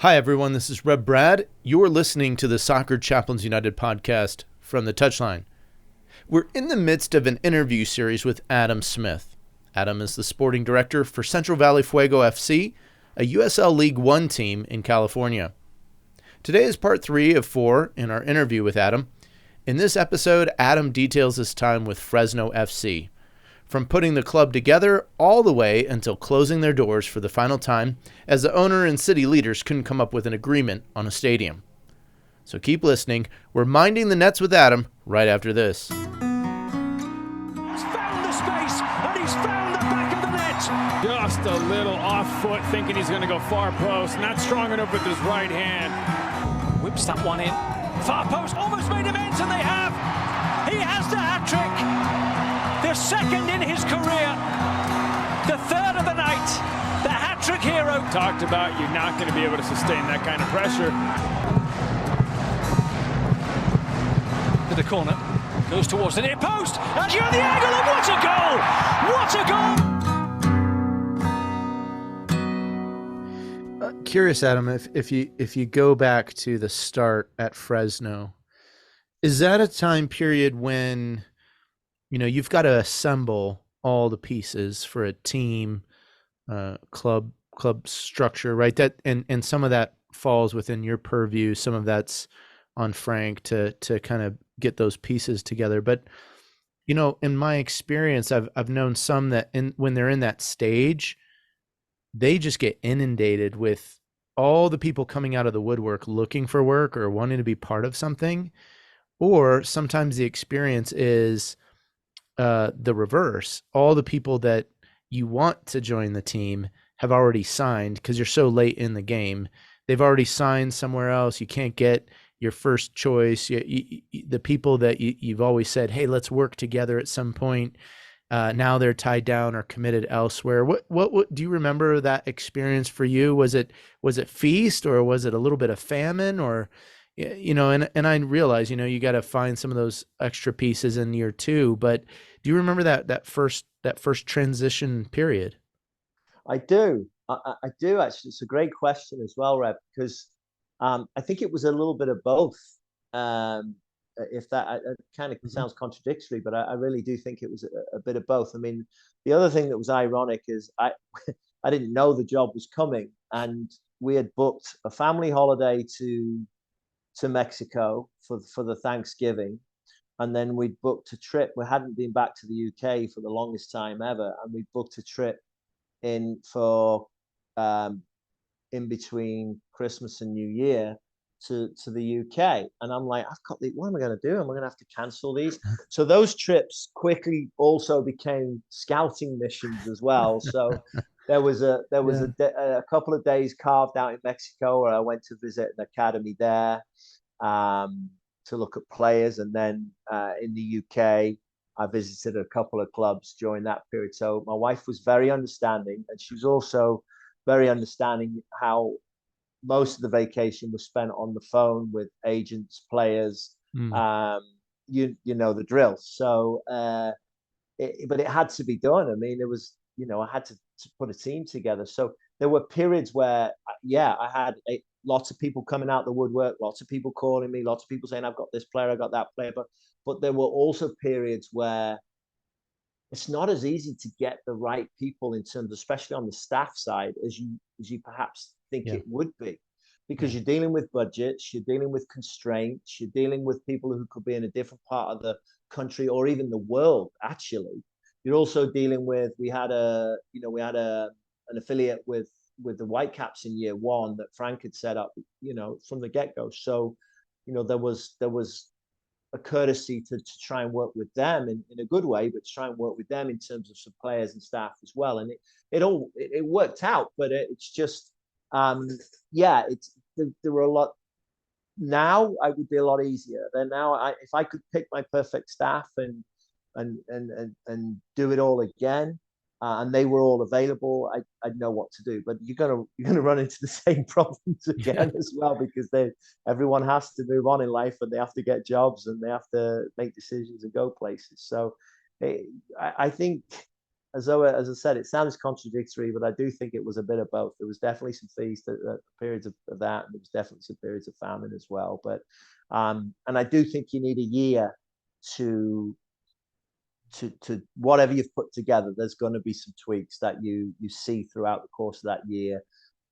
Hi, everyone. This is Rev Brad. You're listening to the Soccer Chaplains United podcast from the Touchline. We're in the midst of an interview series with Adam Smith. Adam is the sporting director for Central Valley Fuego FC, a USL League One team in California. Today is part 3 of 4 in our interview with Adam. In this episode, Adam details his time with Fresno FC, from putting the club together all the way until closing their doors for the final time, as the owner and city leaders couldn't come up with an agreement on a stadium. So keep listening. We're minding the nets with Adam right after this. He's found the space, and he's found the back of the net. Just a little off foot, thinking he's going to go far post. Not strong enough with his right hand. Whips that one in. Far post, almost made him ends, and they have. He has the hat-trick. The second in his career. The third of the night. The hat-trick hero. Talked about you're not going to be able to sustain that kind of pressure. To the corner. Goes towards the near post. And you're the angle, and what a goal! What a goal! Curious, Adam, if you go back to the start at Fresno, is that a time period when you've got to assemble all the pieces for a team, club structure, right? That and some of that falls within your purview. Some of that's on Frank to kind of get those pieces together. But in my experience, I've known some that when they're in that stage, they just get inundated with all the people coming out of the woodwork looking for work or wanting to be part of something. Or sometimes the experience is the reverse. All the people that you want to join the team have already signed because you're so late in the game. They've already signed somewhere else. You can't get your first choice. The people that you've always said, hey, let's work together at some point. Now they're tied down or committed elsewhere. What do you remember that experience for you? Was it feast, or was it a little bit of famine, or and I realize, you got to find some of those extra pieces in year 2, but do you remember that first transition period? I do. I do, actually. It's a great question as well, Rev, because I think it was a little bit of both. If that it kind of sounds contradictory, but I really do think it was a bit of both. I mean, the other thing that was ironic is I didn't know the job was coming, and we had booked a family holiday to Mexico for the Thanksgiving, and then we booked a trip. We hadn't been back to the UK for the longest time ever, and we booked a trip in between Christmas and New Year to the UK. And I'm like, what am I going to do? Am I going to have to cancel these? So those trips quickly also became scouting missions as well. So there was a couple of days carved out in Mexico where I went to visit an academy there to look at players, and then in the UK I visited a couple of clubs during that period. So my wife was very understanding, and she was also very understanding how most of the vacation was spent on the phone with agents, players. You know the drill. So but it had to be done. I mean, it was, I had to put a team together. So there were periods where, I had lots of people coming out the woodwork, lots of people calling me, lots of people saying, I've got this player, I got that player. But there were also periods where it's not as easy to get the right people in terms, especially on the staff side, as you perhaps think it would be, because you're dealing with budgets, you're dealing with constraints, you're dealing with people who could be in a different part of the country or even the world. Actually, you're also dealing with, we had an affiliate with the Whitecaps in year 1 that Frank had set up, from the get-go. So, there was a courtesy to try and work with them in a good way, but to try and work with them in terms of some players and staff as well. And it worked out, but it's just, there were a lot. Now I would be a lot easier. Then now, if I could pick my perfect staff and do it all again, and they were all available, I'd know what to do. But you're gonna run into the same problems again as well, because everyone has to move on in life, and they have to get jobs, and they have to make decisions and go places. So I think as though, as I said, it sounds contradictory, but I do think it was a bit of both. There was definitely some feast, periods of that, and there was definitely some periods of famine as well. But and I do think you need a year to whatever you've put together. There's going to be some tweaks that you see throughout the course of that year,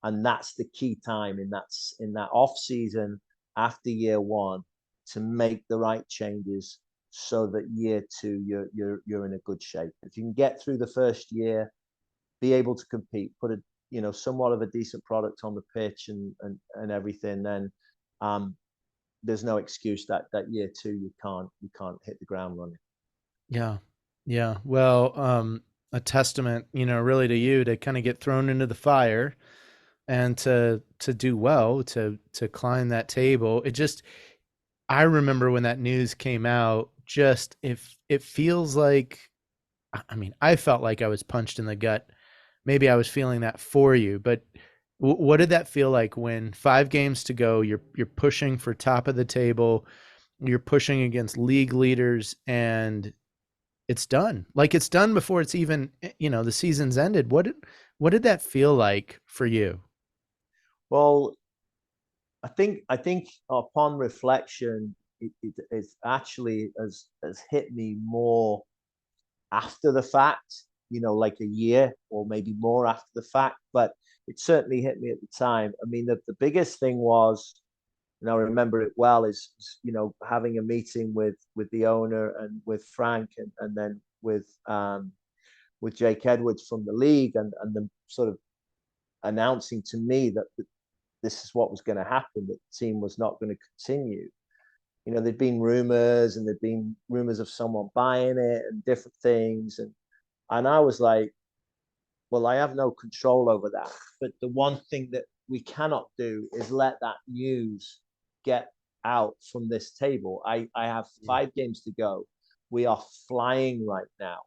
and that's the key time in that off season after year one to make the right changes, so that year two you're in a good shape. If you can get through the first year, be able to compete, put a somewhat of a decent product on the pitch and everything, then there's no excuse that year two you can't hit the ground running. Yeah. Yeah. Well, a testament, really to you to kind of get thrown into the fire and to do well, to climb that table. I remember when that news came out, just if it feels like, I mean, I felt like I was punched in the gut. Maybe I was feeling that for you, but what did that feel like when 5 games to go, you're pushing for top of the table, you're pushing against league leaders, and it's done? Like, it's done before it's even, the season's ended. What did that feel like for you? Well, I think upon reflection, it actually has hit me more after the fact, like a year or maybe more after the fact, but it certainly hit me at the time. I mean, the biggest thing was, and I remember it well, is having a meeting with the owner and with Frank and then with Jake Edwards from the league, and them sort of announcing to me that this is what was going to happen, that the team was not going to continue. There'd been rumors, and there'd been rumors of someone buying it and different things, and I was like, well, I have no control over that. But the one thing that we cannot do is let that news get out from this table. I have 5 games to go. We are flying right now.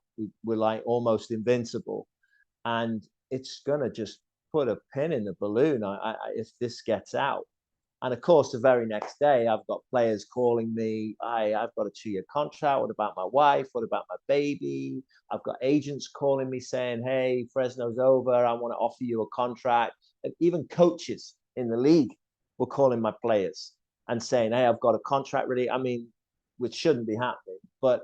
We're like almost invincible, and it's gonna just put a pin in the balloon if this gets out. And of course, the very next day, I've got players calling me. I've got a 2-year contract. What about my wife? What about my baby? I've got agents calling me saying, hey, Fresno's over. I want to offer you a contract. And even coaches in the league were calling my players and saying, hey, I've got a contract ready. I mean, which shouldn't be happening. But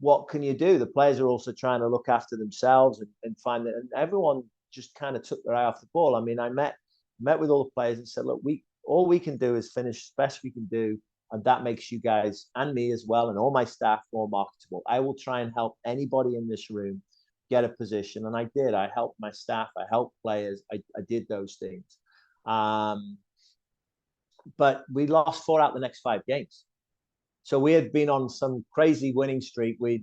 what can you do? The players are also trying to look after themselves and find that. And everyone just kind of took their eye off the ball. I mean, I met with all the players and said, look, all we can do is finish as best we can do, and that makes you guys and me as well and all my staff more marketable. I will try and help anybody in this room get a position, and I did. I helped my staff, I helped players, I did those things. But we lost 4 out of the next 5 games. So we had been on some crazy winning streak. I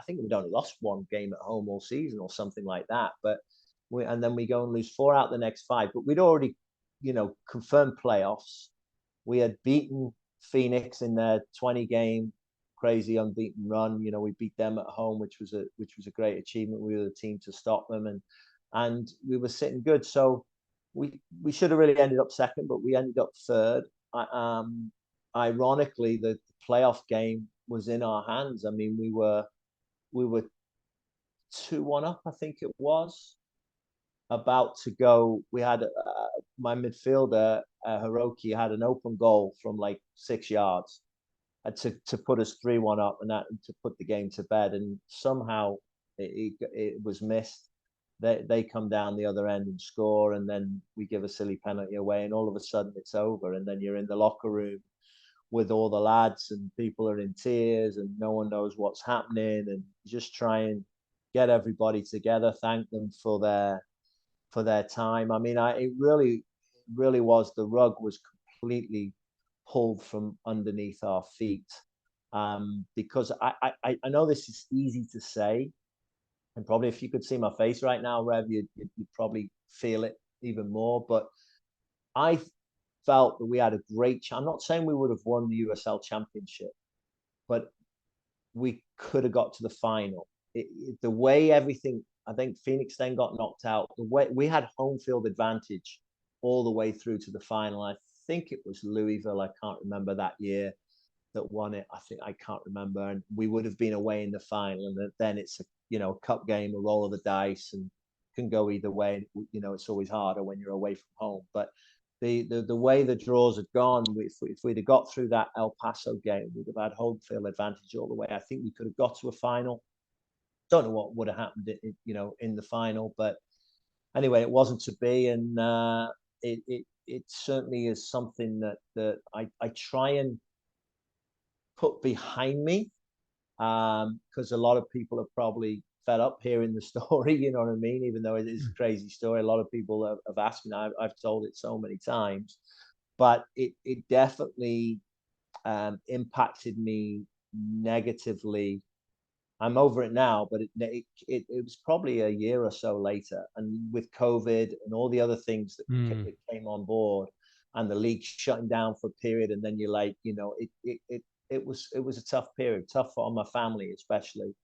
think we'd only lost 1 game at home all season or something like that. But and then we go and lose 4 out of the next 5. But we'd already confirmed playoffs. We had beaten Phoenix in their 20-game crazy unbeaten run. We beat them at home, which was a great achievement. We were the team to stop them, and we were sitting good. So we should have really ended up second, but we ended up third. Ironically, the playoff game was in our hands. I mean, we were 2-1 up, I think it was, about to go. We had my midfielder Hiroki had an open goal from like 6 yards to put us 3-1 up, and to put the game to bed. And somehow it was missed. They come down the other end and score, and then we give a silly penalty away, and all of a sudden it's over. And then you're in the locker room with all the lads, and people are in tears, and no one knows what's happening, and just try and get everybody together, thank them for their time. I mean, it really was, the rug was completely pulled from underneath our feet, because I know this is easy to say, and probably if you could see my face right now, Rev, you'd probably feel it even more. But I felt that we had a great chance. I'm not saying we would have won the USL-Championship, but we could have got to the final. The way everything, I think Phoenix then got knocked out. The way we had home field advantage all the way through to the final. I think it was Louisville, I can't remember, that year that won it. I can't remember. And we would have been away in the final. And then it's cup game, a roll of the dice, and can go either way. It's always harder when you're away from home. But the way the draws had gone, if we'd have got through that El Paso game, we'd have had home field advantage all the way. I think we could have got to a final. Don't know what would have happened, in the final, but anyway, it wasn't to be, and it certainly is something that I try and put behind me, because a lot of people are probably fed up hearing the story. You know what I mean? Even though it is a crazy story, a lot of people have asked me. I've told it so many times, but it definitely impacted me negatively. I'm over it now, but it was probably a year or so later, and with COVID and all the other things that came on board, and the league shutting down for a period, and then you're like, it was a tough period, tough on my family especially,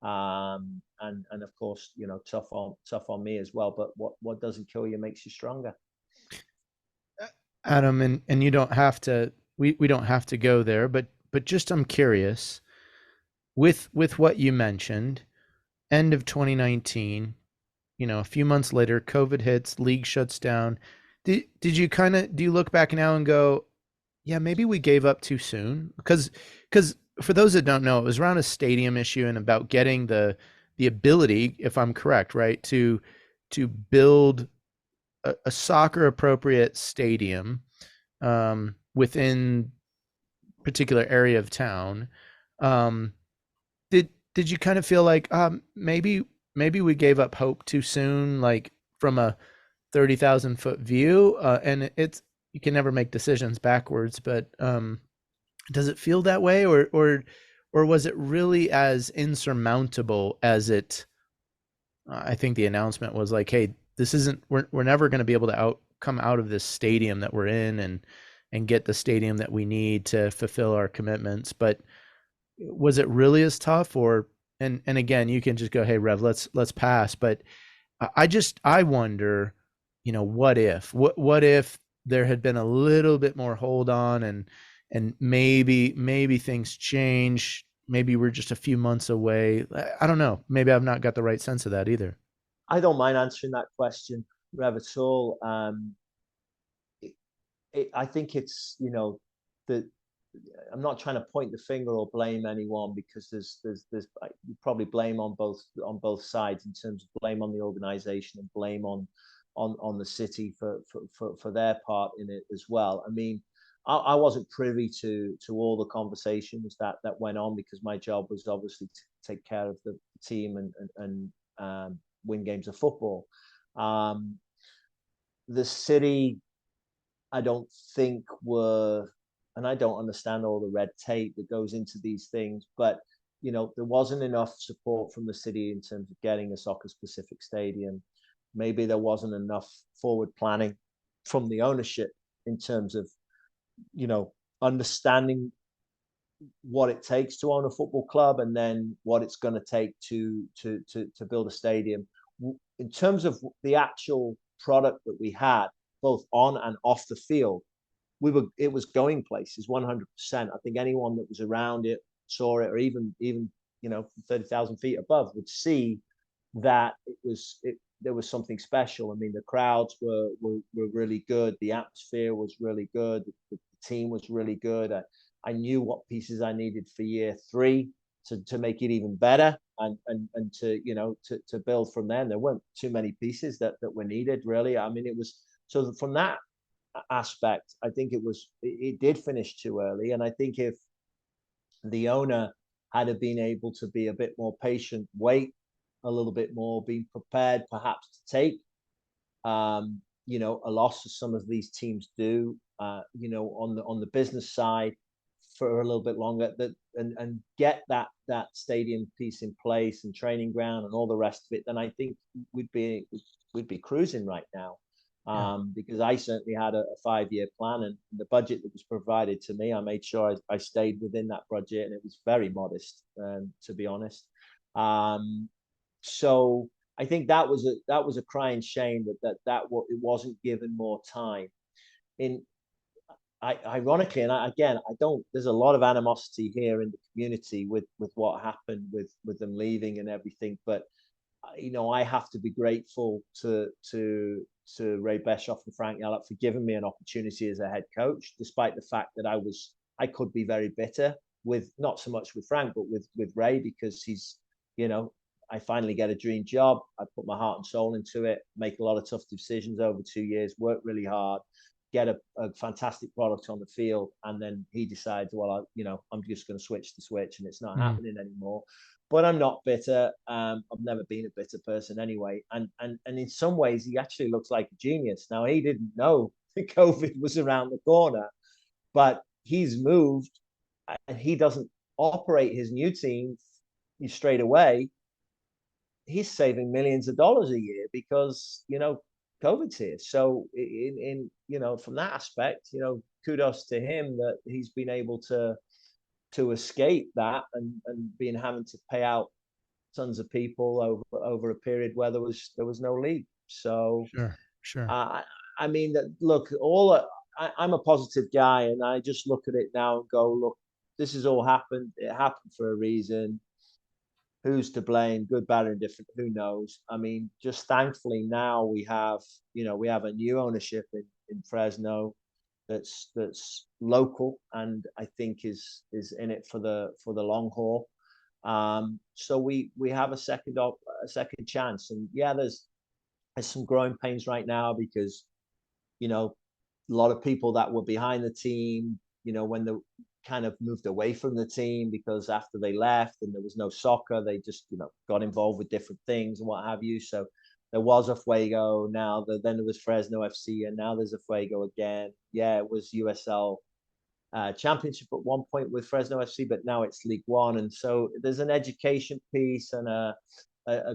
and of course, tough on me as well. But what doesn't kill you makes you stronger. Adam, and you don't have to. We don't have to go there, but just I'm curious. With what you mentioned, end of 2019, a few months later, COVID hits, league shuts down. Did you do you look back now and go, yeah, maybe we gave up too soon? Because for those that don't know, it was around a stadium issue and about getting the ability, if I'm correct, right, to build a soccer appropriate stadium within particular area of town. Did you kind of feel like maybe we gave up hope too soon, like from a 30,000-foot view? And you can never make decisions backwards, but does it feel that way, or was it really as insurmountable as it? I think the announcement was like, hey, this isn't. We're never going to be able to come out of this stadium that we're in and get the stadium that we need to fulfill our commitments, but was it really as tough? Or and again, you can just go, hey, Rev, let's pass. But I wonder, what if there had been a little bit more hold on, and maybe things change. Maybe we're just a few months away. I don't know. Maybe I've not got the right sense of that either. I don't mind answering that question, Rev, at all. I think it's, the I'm not trying to point the finger or blame anyone, because there's you probably blame on both sides, in terms of blame on the organization and blame on the city for their part in it as well. I mean, I wasn't privy to all the conversations that went on, because my job was obviously to take care of the team and win games of football. The city, I don't think were, and I don't understand all the red tape that goes into these things, but there wasn't enough support from the city in terms of getting a soccer specific stadium. Maybe there wasn't enough forward planning from the ownership in terms of, understanding what it takes to own a football club, and then what it's going to take to build a stadium. In terms of the actual product that we had, both on and off the field, it was going places 100%. I think anyone that was around it, saw it, or even 30,000 feet above, would see that there was something special. I mean, the crowds were really good, the atmosphere was really good, the team was really good. I knew what pieces I needed for year 3 to make it even better, and to build from there. And there weren't too many pieces that were needed, really. I mean, it was, so from that aspect, I think it did finish too early. And I think if the owner had been able to be a bit more patient, wait a little bit more, be prepared perhaps to take a loss, as some of these teams do, on the business side, for a little bit longer, and get that stadium piece in place, and training ground and all the rest of it, then I think we'd be cruising right now. Because I certainly had a 5-year plan, and the budget that was provided to me, I made sure I stayed within that budget, and it was very modest, to be honest. So I think that was a crying shame that it wasn't given more time. ironically, and I don't. There's a lot of animosity here in the community with what happened with them leaving and everything. But I have to be grateful to Ray Bischoff and Frank Yallop for giving me an opportunity as a head coach, despite the fact that I could be very bitter with, not so much with Frank, but with Ray, because he's, I finally get a dream job. I put my heart and soul into it, make a lot of tough decisions over 2 years, work really hard, get a fantastic product on the field, and then he decides, well, I'm just going to switch the switch, and it's not happening anymore. But I'm not bitter. I've never been a bitter person anyway. And in some ways, he actually looks like a genius. Now, he didn't know that COVID was around the corner, but he's moved, and he doesn't operate his new team straight away. He's saving millions of dollars a year because, COVID's here. So in from that aspect, kudos to him that he's been able to escape that and being having to pay out tons of people over a period where there was no league. So sure. I mean, that look, I'm a positive guy, and I just look at it now and go, look, this has all happened. It happened for a reason. Who's to blame? Good, bad, or indifferent? Who knows? I mean, just thankfully now we have a new ownership in Fresno that's local, and I think is in it for the long haul. So we have a second chance, and there's some growing pains right now because a lot of people that were behind the team, when the kind of moved away from the team because after they left and there was no soccer, they just got involved with different things and what have you. So there was a Fuego, then there was Fresno FC, and now there's a Fuego again. Yeah, it was USL Championship at one point with Fresno FC, but now it's League One. And so there's an education piece and a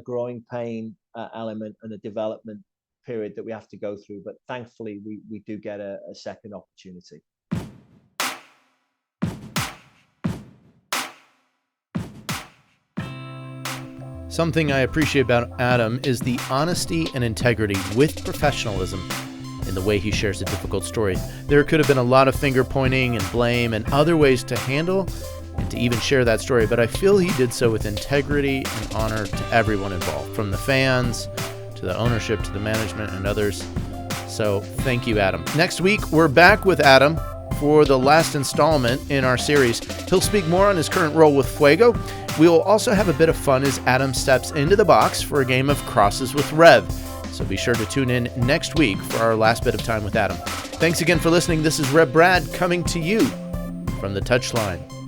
growing pain element and a development period that we have to go through. But thankfully, we do get a second opportunity. Something I appreciate about Adam is the honesty and integrity with professionalism in the way he shares a difficult story. There could have been a lot of finger pointing and blame and other ways to handle and to even share that story, but I feel he did so with integrity and honor to everyone involved, from the fans to the ownership to the management and others. So thank you, Adam. Next week, we're back with Adam for the last installment in our series. He'll speak more on his current role with Fuego. We will also have a bit of fun as Adam steps into the box for a game of crosses with Rev. So be sure to tune in next week for our last bit of time with Adam. Thanks again for listening. This is Rev Brad coming to you from the Touchline.